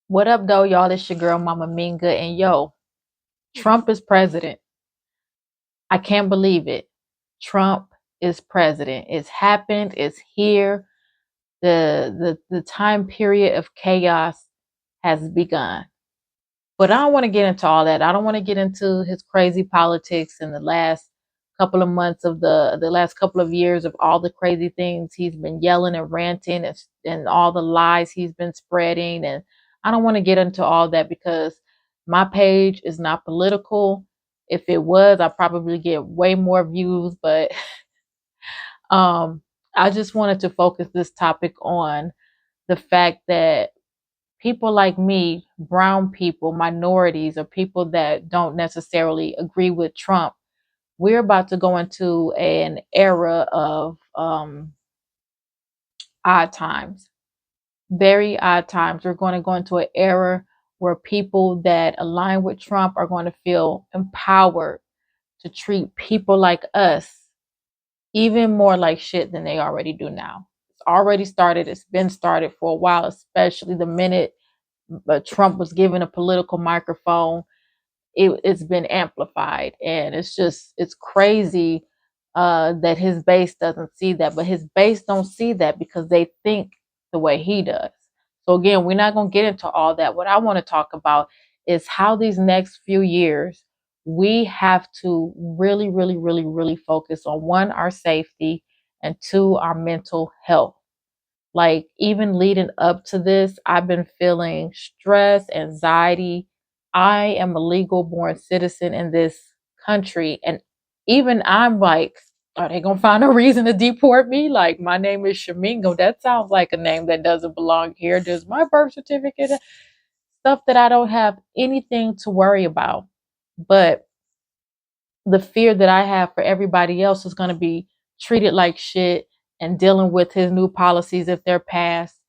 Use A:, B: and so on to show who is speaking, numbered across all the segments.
A: What up, though, y'all? It's your girl, Mama Minga, and yo, Trump is president. I can't believe it. Trump is president. It's happened. It's here. The time period of chaos has begun. But I don't want to get into all that. I don't want to get into his crazy politics in the last couple of months of the last couple of years of all the crazy things he's been yelling and ranting and all the lies he's been spreading. And I don't want to get into all that because my page is not political. If it was, I'd probably get way more views. But um, I just wanted to focus this topic on the fact that people like me, brown people, minorities, or people that don't necessarily agree with Trump, we're about to go into an era of odd times, very odd times. We're going to go into an era where people that align with Trump are going to feel empowered to treat people like us even more like shit than they already do now. It's already started. It's been started for a while, especially the minute Trump was given a political microphone. It's been amplified, and it's crazy that his base doesn't see that, but his base don't see that because they think the way he does. So again, we're not going to get into all that. What I want to talk about is how these next few years we have to really, really, really, really focus on, one, our safety, and two, our mental health. Like, even leading up to this, I've been feeling stress, anxiety. I am a legal born citizen in this country. And even I'm like, are they going to find a reason to deport me? Like, my name is Shamingo. That sounds like a name that doesn't belong here. Does my birth certificate, stuff that I don't have anything to worry about. But the fear that I have for everybody else is going to be treated like shit and dealing with his new policies if they're passed.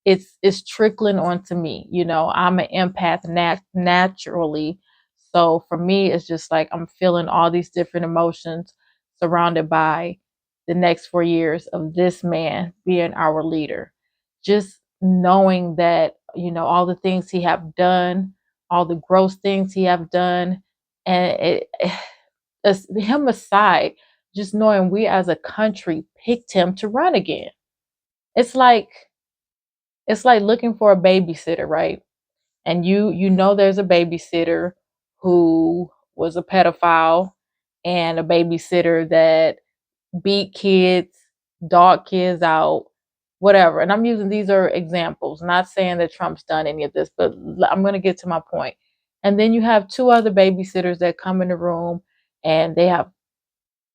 A: It's trickling onto me. I'm an empath naturally. So for me, it's just like I'm feeling all these different emotions surrounded by the next 4 years of this man being our leader. Just knowing that, all the things he have done, all the gross things he have done, and him aside, just knowing we as a country picked him to run again. It's like looking for a babysitter, right? And you know there's a babysitter who was a pedophile and a babysitter that beat kids, dog kids out, whatever. And I'm using, these are examples, not saying that Trump's done any of this, but I'm going to get to my point. And then you have two other babysitters that come in the room and they have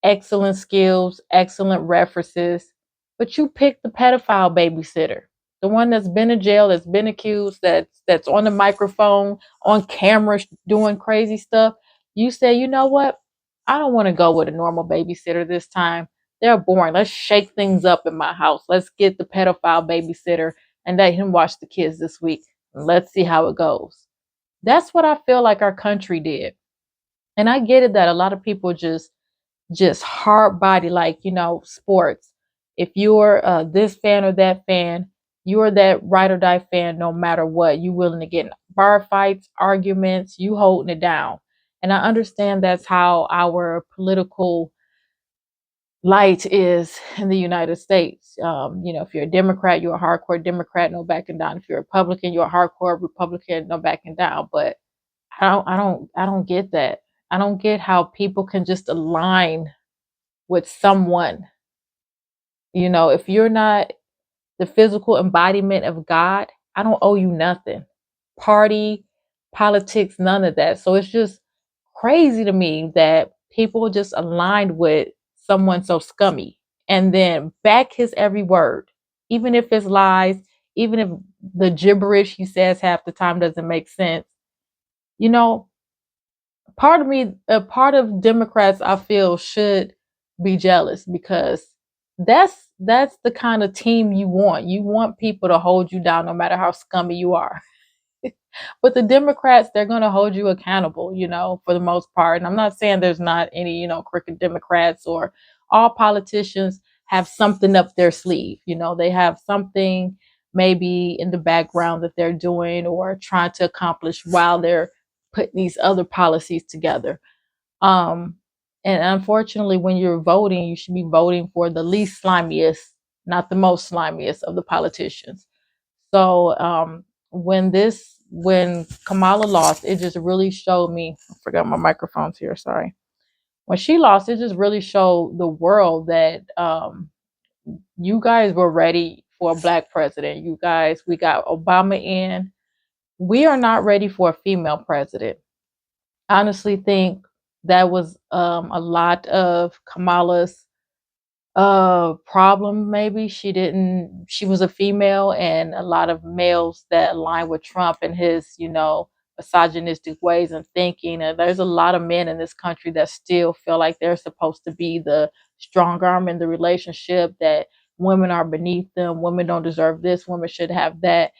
A: excellent skills, excellent references, but you pick the pedophile babysitter, the one that's been in jail, that's been accused, that's on the microphone, on camera, doing crazy stuff. You say, you know what? I don't want to go with a normal babysitter this time. They're boring. Let's shake things up in my house. Let's get the pedophile babysitter and let him watch the kids this week. And let's see how it goes. That's what I feel like our country did. And I get it that a lot of people just hard body, like, sports. If you're this fan or that fan, you're that ride or die fan no matter what. You willing to get in bar fights, arguments, you holding it down. And I understand that's how our political light is in the United States. If you're a Democrat, you're a hardcore Democrat, no backing down. If you're a Republican, you're a hardcore Republican, no backing down. But I don't get that. I don't get how people can just align with someone. If you're not the physical embodiment of God, I don't owe you nothing. Party, politics, none of that. So it's just crazy to me that people just aligned with someone so scummy and then back his every word, even if it's lies, even if the gibberish he says half the time doesn't make sense. You know, part of me, a part of Democrats, I feel should be jealous because that's the kind of team you want. You want people to hold you down no matter how scummy you are. But the Democrats, they're going to hold you accountable, for the most part. And I'm not saying there's not any, crooked Democrats, or all politicians have something up their sleeve. They have something maybe in the background that they're doing or trying to accomplish while they're putting these other policies together. Um, and unfortunately, when you're voting, you should be voting for the least slimiest, not the most slimiest of the politicians. So when Kamala lost, it just really showed me. I forgot my microphone's here. Sorry. When she lost, it just really showed the world that you guys were ready for a black president. You guys, we got Obama in. We are not ready for a female president. I honestly think that was a lot of Kamala's problem. Maybe she was a female, and a lot of males that align with Trump and his, misogynistic ways and thinking. And there's a lot of men in this country that still feel like they're supposed to be the strong arm in the relationship, that women are beneath them, women don't deserve this, women should have that.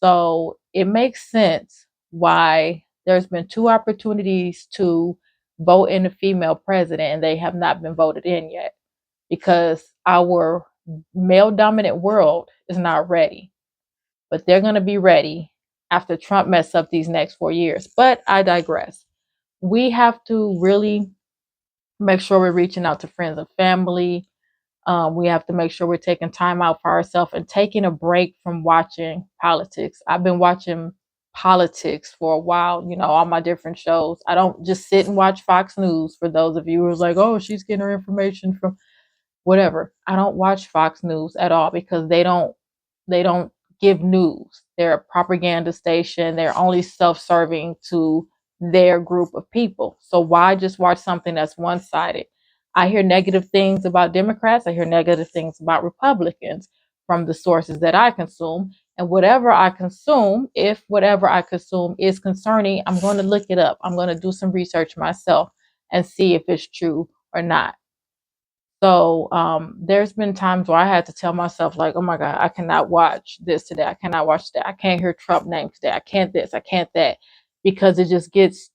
A: So it makes sense why there's been two opportunities to vote in a female president and they have not been voted in yet, because our male dominant world is not ready. But they're going to be ready after Trump mess up these next 4 years. But I digress. We have to really make sure we're reaching out to friends and family. We have to make sure we're taking time out for ourselves and taking a break from watching politics. I've been watching politics for a while, all my different shows. I don't just sit and watch Fox News. For those of you who's like, oh, she's getting her information from whatever. I don't watch Fox News at all because they don't give news. They're a propaganda station. They're only self-serving to their group of people. So why just watch something that's one-sided? I hear negative things about Democrats. I hear negative things about Republicans from the sources that I consume. And whatever I consume, if whatever I consume is concerning, I'm going to look it up. I'm going to do some research myself and see if it's true or not. So there's been times where I had to tell myself, like, oh my God, I cannot watch this today. I cannot watch that. I can't hear Trump name today. I can't this. I can't that, because it just gets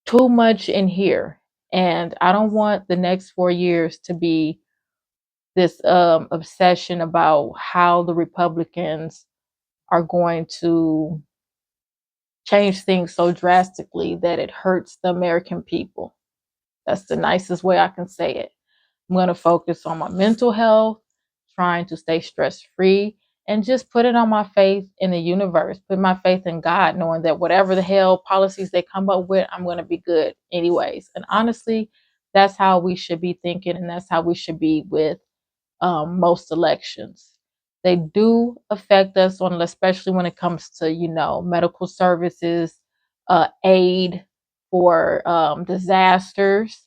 A: too much in here. And I don't want the next 4 years to be this obsession about how the Republicans are going to change things so drastically that it hurts the American people. That's the nicest way I can say it. I'm going to focus on my mental health, trying to stay stress free, and just put it on my faith in the universe, put my faith in God, knowing that whatever the hell policies they come up with, I'm going to be good anyways. And honestly, that's how we should be thinking, and that's how we should be with most elections. They do affect us on, especially when it comes to, medical services, aid for disasters.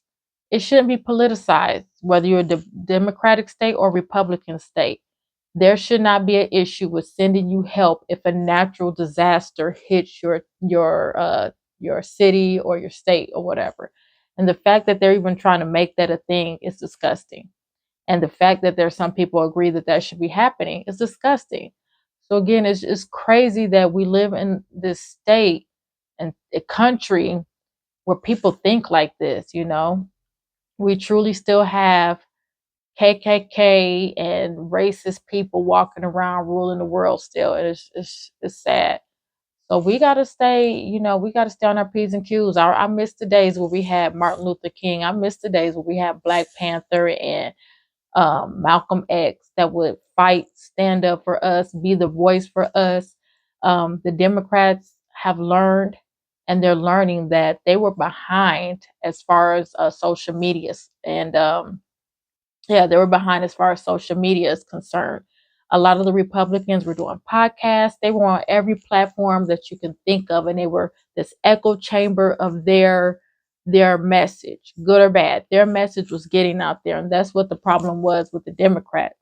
A: It shouldn't be politicized, whether you're a Democratic state or Republican state. There should not be an issue with sending you help if a natural disaster hits your city or your state or whatever. And the fact that they're even trying to make that a thing is disgusting. And the fact that there's some people agree that that should be happening is disgusting. So again, it's crazy that we live in this state and a country where people think like this. We truly still have KKK and racist people walking around ruling the world still. And it's sad. So we gotta stay on our P's and Q's. I miss the days where we had Martin Luther King. I miss the days where we had Black Panther and Malcolm X, that would fight, stand up for us, be the voice for us. The Democrats have learned, and they're learning that they were behind as far as social media. And yeah, they were behind as far as social media is concerned. A lot of the Republicans were doing podcasts. They were on every platform that you can think of, and they were this echo chamber of their message, good or bad. Their message was getting out there, and that's what the problem was with the Democrats.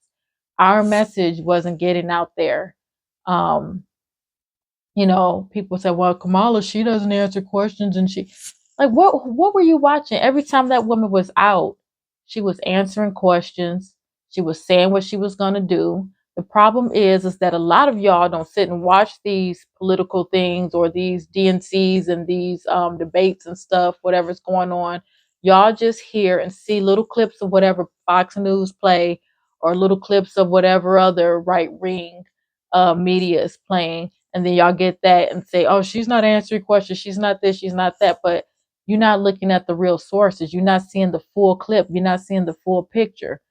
A: Our message wasn't getting out there. Um, People say, well, Kamala, she doesn't answer questions, and she, like, what were you watching? Every time that woman was out, she was answering questions. She was saying what she was going to do. The problem is that a lot of y'all don't sit and watch these political things or these DNCs and these debates and stuff, whatever's going on. Y'all just hear and see little clips of whatever Fox News play, or little clips of whatever other right wing media is playing, and then y'all get that and say, oh, she's not answering questions, she's not this, she's not that. But you're not looking at the real sources, you're not seeing the full clip, you're not seeing the full picture.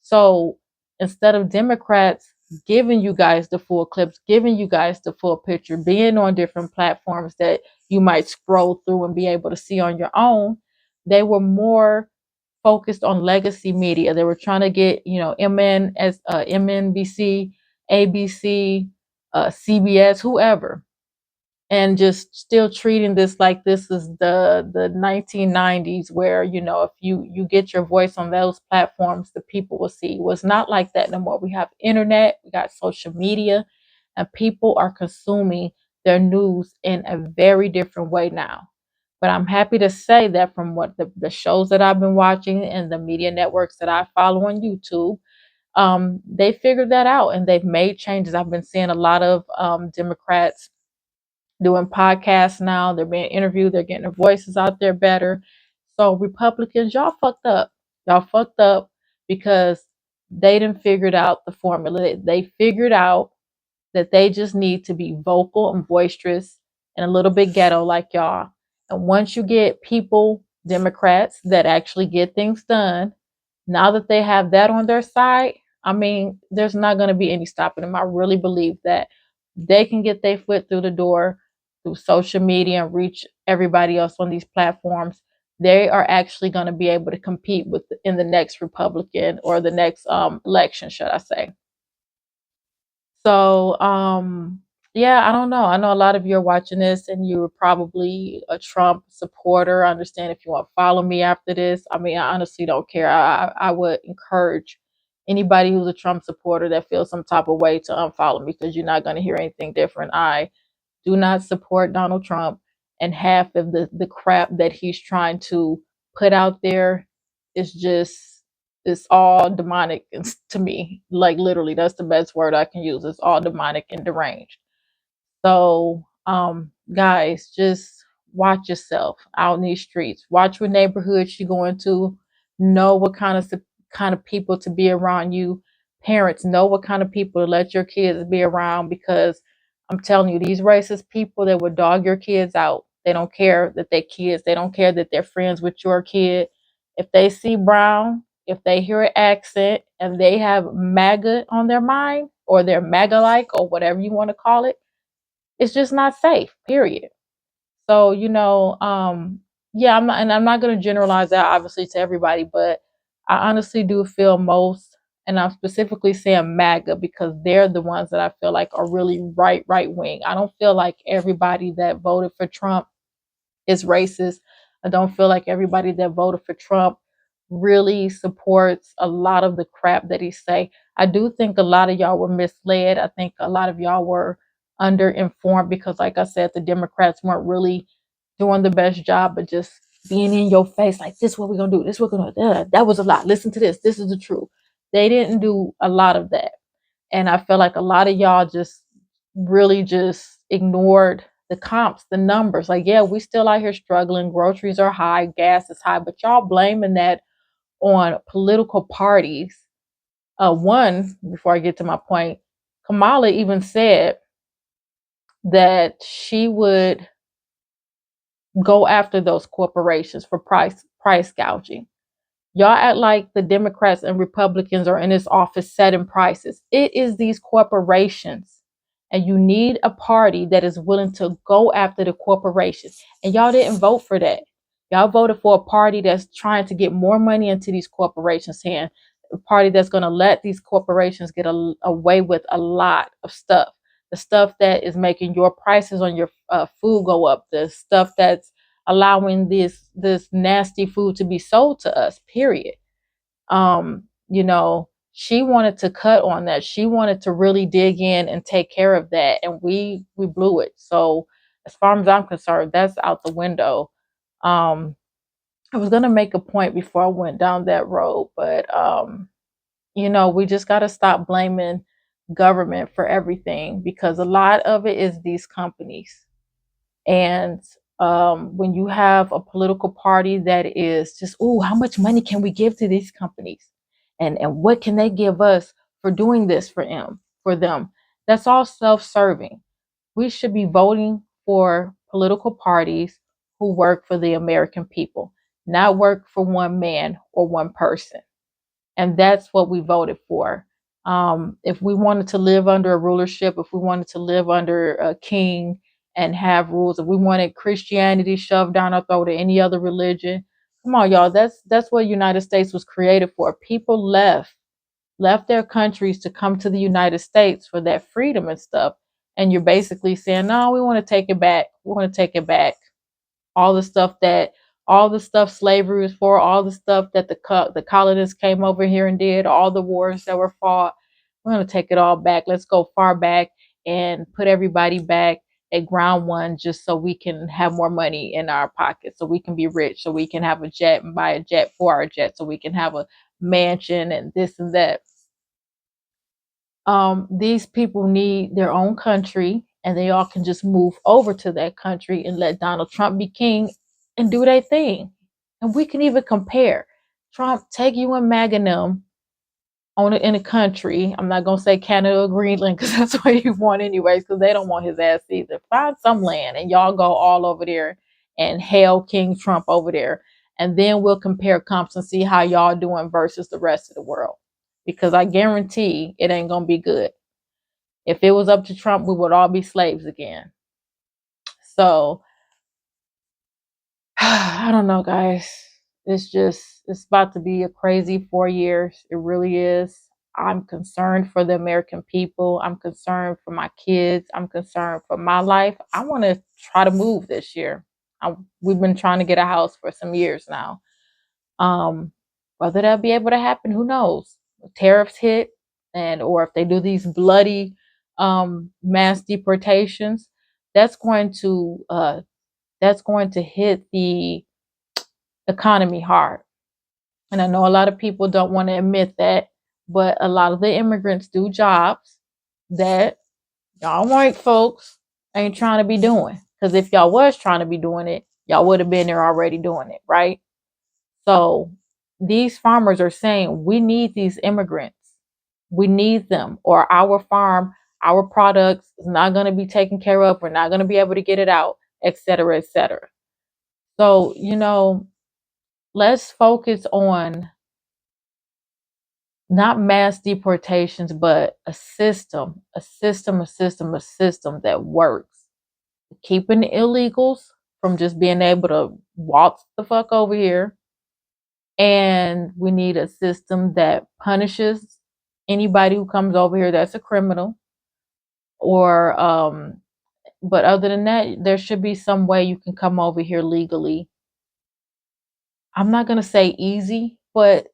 A: So instead of Democrats giving you guys the full clips, giving you guys the full picture, being on different platforms that you might scroll through and be able to see on your own, they were more focused on legacy media. They were trying to get, MNBC, ABC, CBS, whoever, and just still treating this like this is the 1990s, where if you get your voice on those platforms, the people will see. Well, it's not like that no more. We have internet, we got social media, and people are consuming their news in a very different way now. But I'm happy to say that from what the shows that I've been watching and the media networks that I follow on YouTube, they figured that out and they've made changes. I've been seeing a lot of Democrats doing podcasts now. They're being interviewed. They're getting their voices out there better. So Republicans, y'all fucked up. Y'all fucked up because they didn't figured out the formula. They figured out that they just need to be vocal and boisterous and a little bit ghetto like y'all. And once you get people, Democrats, that actually get things done, now that they have that on their side, I mean, there's not going to be any stopping them. I really believe that they can get their foot through the door through social media and reach everybody else on these platforms. They are actually going to be able to compete with in the next Republican or the next election, should I say. So, yeah, I don't know. I know a lot of you are watching this and you're probably a Trump supporter. I understand if you want to follow me after this. I mean, I honestly don't care. I would encourage anybody who's a Trump supporter that feels some type of way to unfollow me, because you're not going to hear anything different. I do not support Donald Trump, and half of the crap that he's trying to put out there is just, it's all demonic to me. Like literally, that's the best word I can use. It's all demonic and deranged. So, guys, just watch yourself out in these streets. Watch what neighborhoods you go into. Know what kind of people to be around you. Parents, know what kind of people to let your kids be around, because I'm telling you, these racist people that would dog your kids out. They don't care that they're kids. They don't care that they're friends with your kid. If they see brown, if they hear an accent, and they have MAGA on their mind, or they're MAGA like, or whatever you want to call it, it's just not safe, period. So, yeah, I'm not going to generalize that obviously to everybody, but I honestly do feel most, and I'm specifically saying MAGA because they're the ones that I feel like are really right wing. I don't feel like everybody that voted for Trump is racist. I don't feel like everybody that voted for Trump really supports a lot of the crap that he say. I do think a lot of y'all were misled. I think a lot of y'all were underinformed because, like I said, the Democrats weren't really doing the best job, but just being in your face like, this is what we're gonna do, this is what we're gonna do. That was a lot. Listen to this is the truth. They didn't do a lot of that. And I feel like a lot of y'all just really just ignored the comps, the numbers. Like, yeah, we still out here struggling. Groceries are high, gas is high, but y'all blaming that on political parties. One, before I get to my point, Kamala even said that she would go after those corporations for price gouging. Y'all act like the Democrats and Republicans are in this office setting prices. It is these corporations. And you need a party that is willing to go after the corporations. And y'all didn't vote for that. Y'all voted for a party that's trying to get more money into these corporations' hands. A party that's going to let these corporations get away with a lot of stuff. The stuff that is making your prices on your food go up. The stuff that's allowing this nasty food to be sold to us, period. um she wanted to cut on that. She wanted to really dig in and take care of that, and we blew it. So as far as I'm concerned, that's out the window. I was going to make a point before I went down that road, but we just got to stop blaming government for everything, because a lot of it is these companies. And when you have a political party that is just, oh, how much money can we give to these companies? And what can they give us for doing this for them? That's all self-serving. We should be voting for political parties who work for the American people, not work for one man or one person. And that's what we voted for. If we wanted to live under a rulership, if we wanted to live under a king and have rules, if we wanted Christianity shoved down our throat or any other religion, come on, y'all. That's what United States was created for. People left their countries to come to the United States for that freedom and stuff. And you're basically saying, no, we want to take it back. We want to take it back. All the stuff that, all the stuff slavery was for, all the stuff that the colonists came over here and did, all the wars that were fought. We're going to take it all back. Let's go far back and put everybody back at ground one just so we can have more money in our pockets, so we can be rich, so we can have a jet and buy a jet for our jet, so we can have a mansion and this and that. These people need their own country, and they all can just move over to that country and let Donald Trump be king and do their thing. And we can even compare. Trump, take you and Magnum in a country. I'm not gonna say Canada or Greenland because that's what he want anyways, because they don't want his ass either. Find some land and y'all go all over there and hail King Trump over there. And then we'll compare comps and see how y'all doing versus the rest of the world. Because I guarantee it ain't gonna be good. If it was up to Trump, we would all be slaves again. So I don't know, guys. It's about to be a crazy 4 years. It really is. I'm concerned for the American people. I'm concerned for my kids. I'm concerned for my life. I want to try to move this year. We've been trying to get a house for some years now. Um, Whether that'll be able to happen, who knows? Tariffs hit, and or if they do these bloody mass deportations, that's going to hit the economy hard. And I know a lot of people don't want to admit that, but a lot of the immigrants do jobs that y'all white folks ain't trying to be doing. Because if y'all was trying to be doing it, y'all would have been there already doing it, right? So these farmers are saying we need these immigrants. We need them, or our farm, our products is not going to be taken care of. We're not going to be able to get it out, et cetera, et cetera. So, let's focus on not mass deportations, but a system that works. Keeping the illegals from just being able to waltz the fuck over here. And we need a system that punishes anybody who comes over here that's a criminal. Or, but other than that, there should be some way you can come over here legally. I'm not going to say easy, but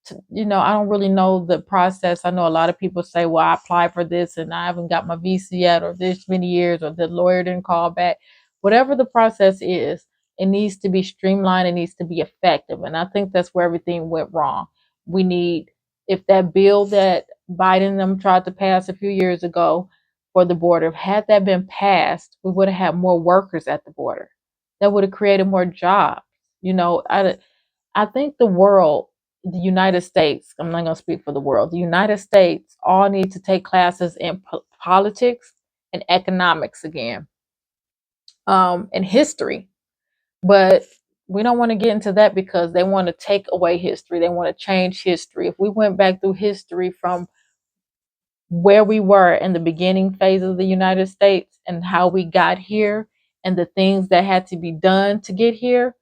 A: I don't really know the process. I know a lot of people say, well, I applied for this and I haven't got my visa yet, or this many years, or the lawyer didn't call back. Whatever the process is, it needs to be streamlined. It needs to be effective. And I think that's where everything went wrong. We need, if that bill that Biden and them tried to pass a few years ago for the border, had that been passed, we would have had more workers at the border. That would have created more jobs. I think the United States, I'm not going to speak for the world, the United States all need to take classes in politics and economics again, and history. But we don't want to get into that because they want to take away history. They want to change history. If we went back through history from where we were in the beginning phase of the United States and how we got here and the things that had to be done to get here,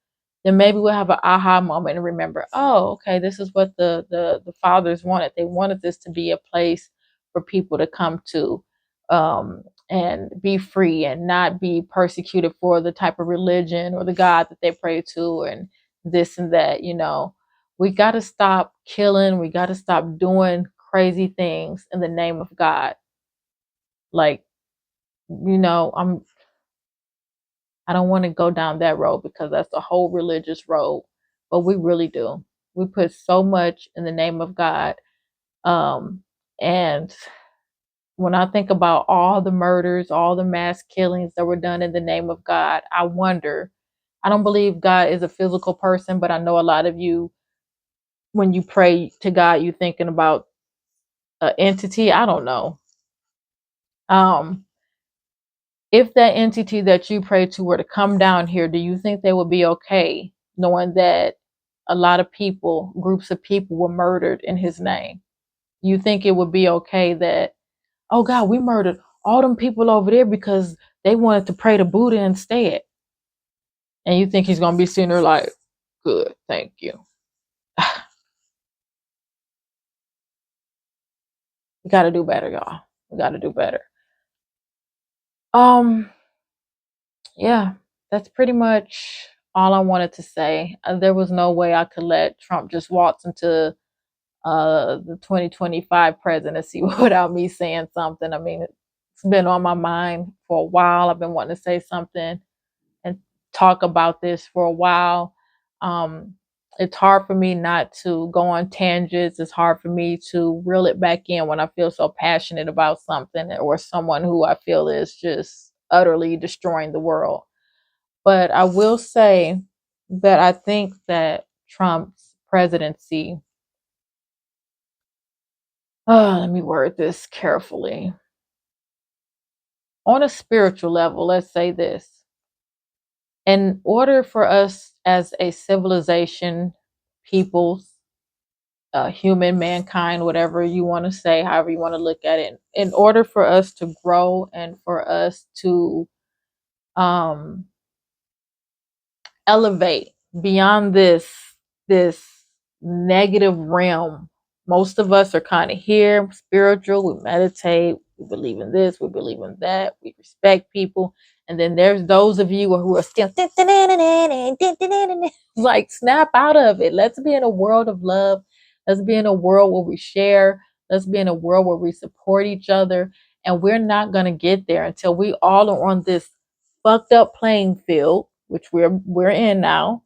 A: then maybe we'll have an aha moment and remember, oh, okay, this is what the fathers wanted. They wanted this to be a place for people to come to, and be free and not be persecuted for the type of religion or the God that they pray to and this and that. We got to stop killing. We got to stop doing crazy things in the name of God. Like, I don't want to go down that road because that's a whole religious road, but we really do. We put so much in the name of God. And when I think about all the murders, all the mass killings that were done in the name of God, I wonder, I don't believe God is a physical person, but I know a lot of you, when you pray to God, you're thinking about an entity. I don't know. Um, if that entity that you pray to were to come down here, do you think they would be okay knowing that a lot of people, groups of people were murdered in his name? You think it would be okay that, oh God, we murdered all them people over there because they wanted to pray to Buddha instead? And you think he's going to be sitting there like, good, thank you. We got to do better, y'all. We got to do better. Um, yeah, that's pretty much all I wanted to say. There was no way I could let Trump just waltz into the 2025 presidency without me saying something. I mean, it's been on my mind for a while. I've been wanting to say something and talk about this for a while. Um, it's hard for me not to go on tangents. It's hard for me to reel it back in when I feel so passionate about something or someone who I feel is just utterly destroying the world. But I will say that I think that Trump's presidency, let me word this carefully. On a spiritual level, let's say this. In order for us as a civilization, peoples, human, mankind, whatever you want to say, however you want to look at it, in order for us to grow and for us to um, elevate beyond this negative realm. Most of us are kind of here, spiritual. We meditate. We believe in this. We believe in that. We respect people. And then there's those of you who are still like, snap out of it. Let's be in a world of love. Let's be in a world where we share. Let's be in a world where we support each other. And we're not going to get there until we all are on this fucked up playing field, which we're in now.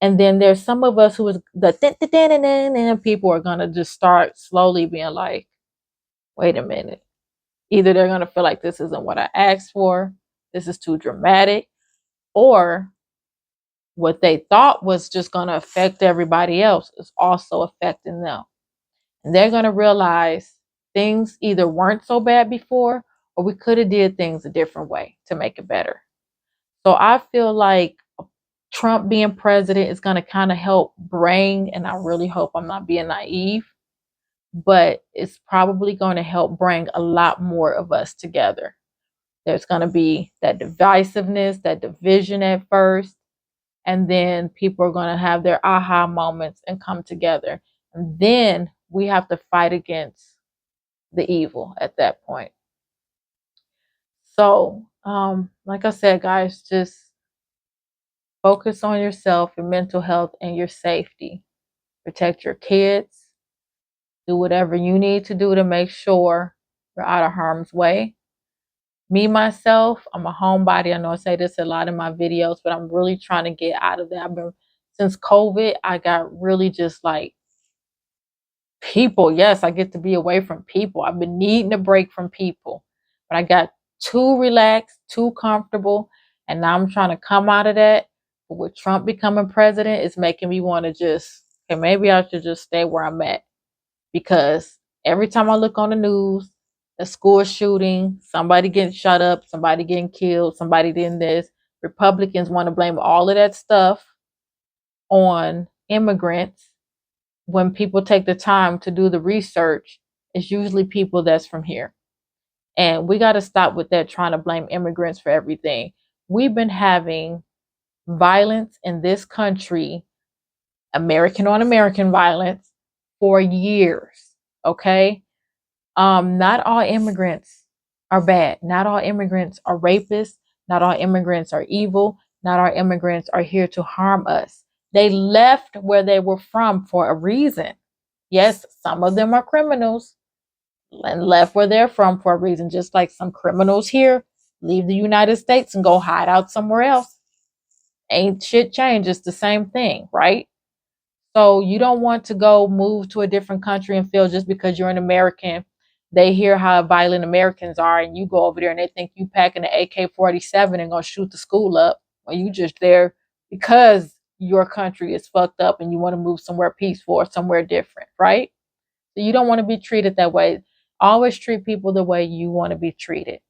A: And then there's some of us who is the people are gonna just start slowly being like, wait a minute. Either they're gonna feel like this isn't what I asked for, this is too dramatic, or what they thought was just gonna affect everybody else is also affecting them. And they're gonna realize things either weren't so bad before, or we could have did things a different way to make it better. So I feel like Trump being president is going to kind of help bring, and I really hope I'm not being naive, but it's probably going to help bring a lot more of us together. There's going to be that divisiveness, that division at first, and then people are going to have their aha moments and come together. And then we have to fight against the evil at that point. So, like I said, guys, just focus on yourself, your mental health, and your safety. Protect your kids. Do whatever you need to do to make sure you're out of harm's way. Me, myself, I'm a homebody. I know I say this a lot in my videos, but I'm really trying to get out of that. Since COVID, I got really just like people. Yes, I get to be away from people. I've been needing a break from people, but I got too relaxed, too comfortable, and now I'm trying to come out of that. But with Trump becoming president, it's making me want to just, okay, maybe I should just stay where I'm at, because every time I look on the news, a school shooting, somebody getting shot up, somebody getting killed, somebody doing this. Republicans want to blame all of that stuff on immigrants. When people take the time to do the research, it's usually people that's from here. And we got to stop with that, trying to blame immigrants for everything. We've been having violence in this country, American on American violence, for years. Okay. Not all immigrants are bad. Not all immigrants are rapists. Not all immigrants are evil. Not all immigrants are here to harm us. They left where they were from for a reason. Yes, some of them are criminals and left where they're from for a reason, just like some criminals here leave the United States and go hide out somewhere else. Ain't shit changed. It's the same thing, right? So you don't want to go move to a different country and feel just because you're an American, they hear how violent Americans are, and you go over there and they think you packing an AK-47 and gonna shoot the school up when you just there because your country is fucked up and you want to move somewhere peaceful or somewhere different, right? So you don't want to be treated that way. Always treat people the way you want to be treated.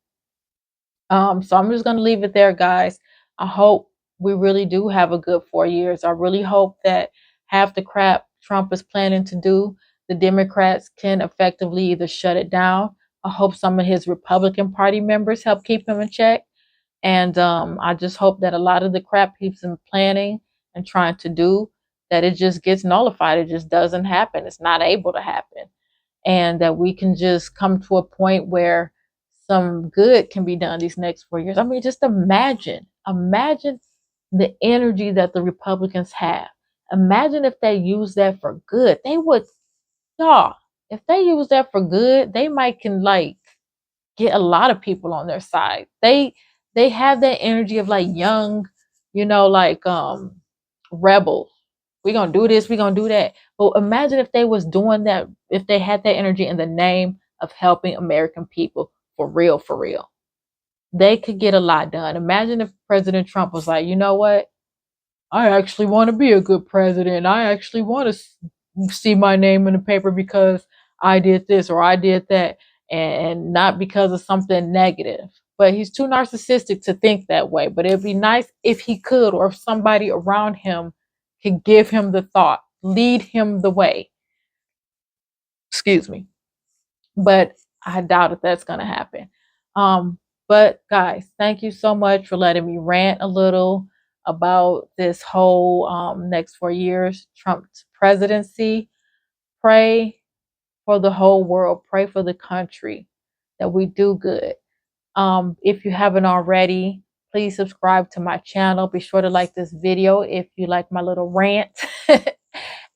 A: So I'm just going to leave it there, guys. I hope we really do have a good 4 years. I really hope that half the crap Trump is planning to do, the Democrats can effectively either shut it down. I hope some of his Republican Party members help keep him in check. And I just hope that a lot of the crap he's been planning and trying to do, that it just gets nullified. It just doesn't happen. It's not able to happen. And that we can just come to a point where some good can be done these next 4 years. I mean, just imagine the energy that the Republicans have. Imagine if they use that for good. They would, y'all, if they use that for good, they might can like get a lot of people on their side. They have that energy of like young, like rebels. We're gonna do this, we're gonna do that. But imagine if they was doing that, if they had that energy in the name of helping American people for real, for real. They could get a lot done. Imagine if President Trump was like, you know what? I actually want to be a good president. I actually want to see my name in the paper because I did this or I did that, and not because of something negative. But he's too narcissistic to think that way. But it'd be nice if he could, or if somebody around him could give him the thought, lead him the way. Excuse me. But I doubt if that's going to happen. But guys, thank you so much for letting me rant a little about this whole next 4 years, Trump's presidency. Pray for the whole world. Pray for the country that we do good. If you haven't already, please subscribe to my channel. Be sure to like this video if you like my little rant.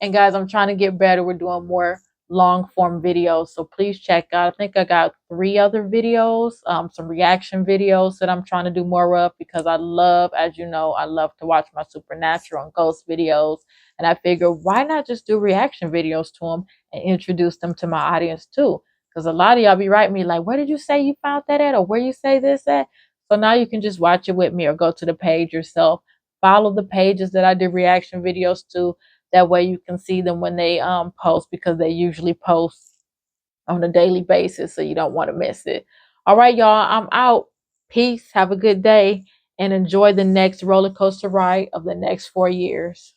A: And guys, I'm trying to get better. We're doing more long form videos, so please check out. I think I got 3 other videos, some reaction videos that I'm trying to do more of, because I love, as you know, I love to watch my supernatural and ghost videos, and I figure why not just do reaction videos to them and introduce them to my audience too, because a lot of y'all be writing me like, where did you say you found that at, or where you say this at? So now you can just watch it with me or go to the page yourself. Follow the pages that I did reaction videos to. That way you can see them when they post, because they usually post on a daily basis, so you don't want to miss it. All right, y'all, I'm out. Peace. Have a good day and enjoy the next roller coaster ride of the next 4 years.